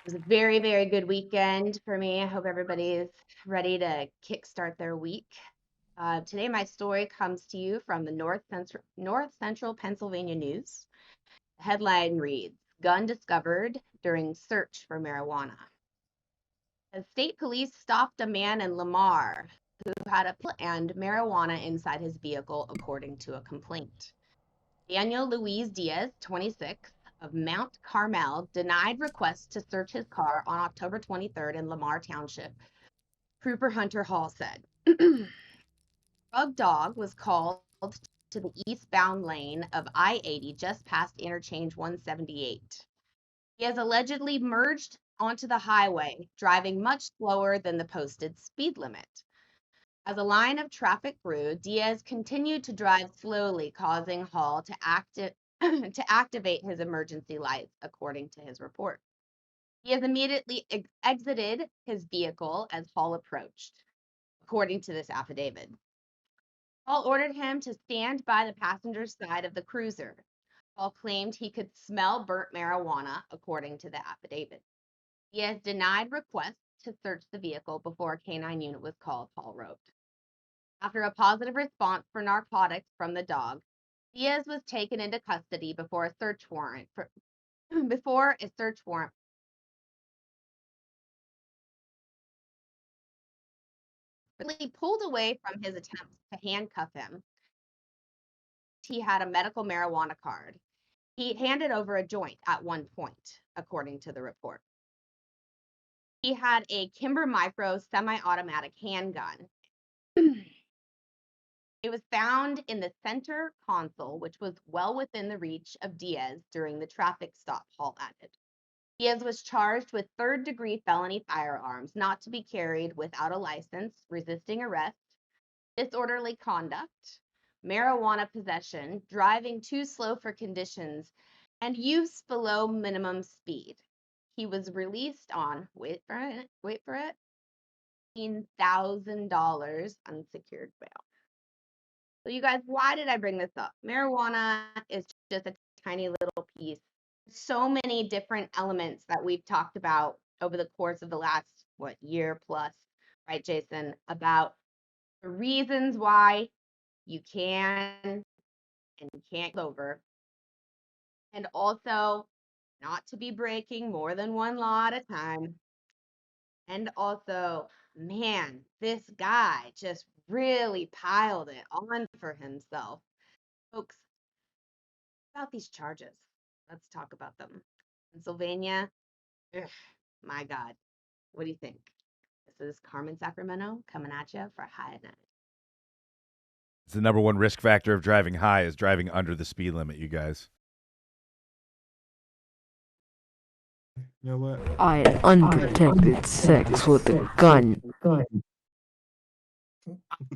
It was a very, very good weekend for me. I hope everybody is ready to kickstart their week. Today, my story comes to you from the North Central Pennsylvania News. The headline reads, Gun discovered during search for marijuana. As state police stopped a man in Lamar who had a pill and marijuana inside his vehicle, according to a complaint. Daniel Luis Diaz, 26, of Mount Carmel, denied requests to search his car on October 23rd in Lamar Township, Trooper Hunter Hall said. Drug dog was called to the eastbound lane of I-80 just past interchange 178. He has allegedly merged onto the highway, driving much slower than the posted speed limit. As a line of traffic grew, Diaz continued to drive slowly, causing Hall to to activate his emergency lights, according to his report. He has immediately exited his vehicle as Hall approached, according to this affidavit. Hall ordered him to stand by the passenger side of the cruiser. Hall claimed he could smell burnt marijuana, according to the affidavit. He has denied requests to search the vehicle before a canine unit was called, Hall wrote. After a positive response for narcotics from the dog, Diaz was taken into custody before a search warrant really pulled away from his attempts to handcuff him. He had a medical marijuana card. He handed over a joint at one point, according to the report. He had a Kimber Micro semi-automatic handgun. It was found in the center console, which was well within the reach of Diaz during the traffic stop, Hall added. Diaz was charged with third-degree felony firearms not to be carried without a license, resisting arrest, disorderly conduct, marijuana possession, driving too slow for conditions, and use below minimum speed. He was released on, wait for it, $15,000 unsecured bail. So you guys, why did I bring this up? Marijuana is just a tiny little piece. So many different elements that we've talked about over the course of the last, year plus, right, Jason, about the reasons why you can and can't go over, and also not to be breaking more than one law at a time. And also, man, this guy just really piled it on for himself. Folks, about these charges. Let's talk about them. Pennsylvania, ugh, my God. What do you think? This is Carmen Sacramento coming at you for high at night. It's the number one risk factor of driving high is driving under the speed limit, you guys. You know what? I had unprotected sex with a gun.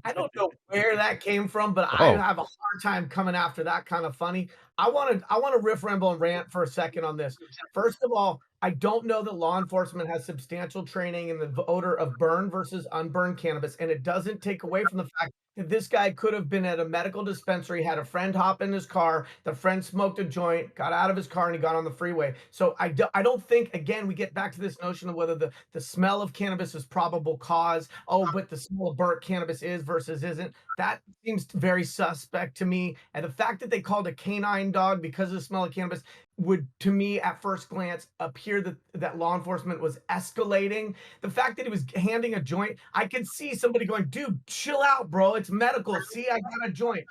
I don't know where that came from, but I Oh. have a hard time coming after that kind of funny. I want to riff, ramble, and rant for a second on this. First of all, I don't know that law enforcement has substantial training in the odor of burned versus unburned cannabis, and it doesn't take away from the fact that this guy could have been at a medical dispensary, had a friend hop in his car, the friend smoked a joint, got out of his car, and he got on the freeway. So I don't think, again, we get back to this notion of whether the smell of cannabis is probable cause. Oh, but the smell of burnt cannabis is versus isn't. That seems very suspect to me. And the fact that they called a canine dog because of the smell of cannabis would, to me, at first glance, appear that law enforcement was escalating. The fact that he was handing a joint, I could see somebody going, dude, chill out, bro. It's medical. See, I got a joint.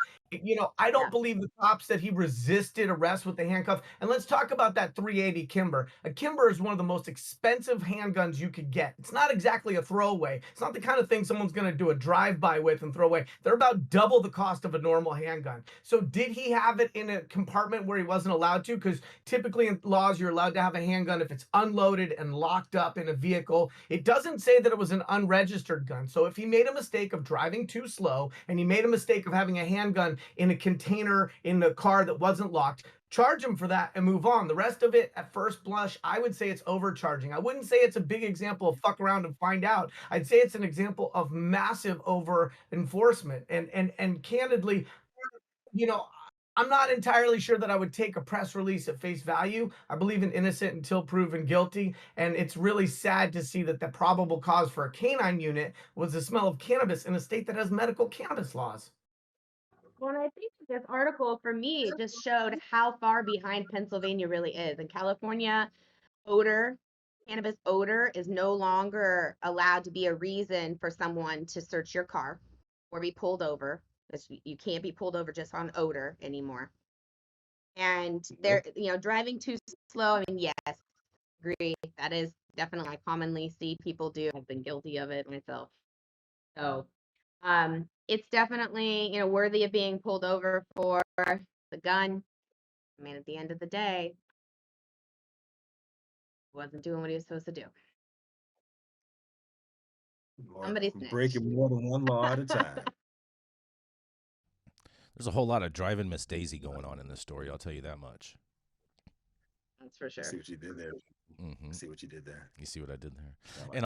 I don't believe the cops that he resisted arrest with the handcuff. And let's talk about that 380 Kimber. A Kimber is one of the most expensive handguns you could get. It's not exactly a throwaway. It's not the kind of thing someone's going to do a drive-by with and throw away. They're about double the cost of a normal handgun. So did he have it in a compartment where he wasn't allowed to? Because typically in laws, you're allowed to have a handgun if it's unloaded and locked up in a vehicle. It doesn't say that it was an unregistered gun. So if he made a mistake of driving too slow and he made a mistake of having a handgun in a container in the car that wasn't locked, charge him for that and move on. The rest of it, at first blush, I would say it's overcharging. I wouldn't say it's a big example of fuck around and find out. I'd say it's an example of massive over enforcement. And candidly, you know, I'm not entirely sure that I would take a press release at face value. I believe in innocent until proven guilty. And it's really sad to see that the probable cause for a canine unit was the smell of cannabis in a state that has medical cannabis laws. Well, and I think this article for me just showed how far behind Pennsylvania really is. In California, odor, cannabis odor is no longer allowed to be a reason for someone to search your car or be pulled over. You can't be pulled over just on odor anymore. And they're, driving too slow. I mean, yes, agree. That is definitely I commonly see people do. I've been guilty of it myself. So, it's definitely, worthy of being pulled over for the gun. I mean, at the end of the day, he wasn't doing what he was supposed to do. Somebody snitched. Breaking more than one law at a time. There's a whole lot of driving Miss Daisy going on in this story. I'll tell you that much. That's for sure. See what you did there. Mm-hmm. See what you did there. You see what I did there. I like And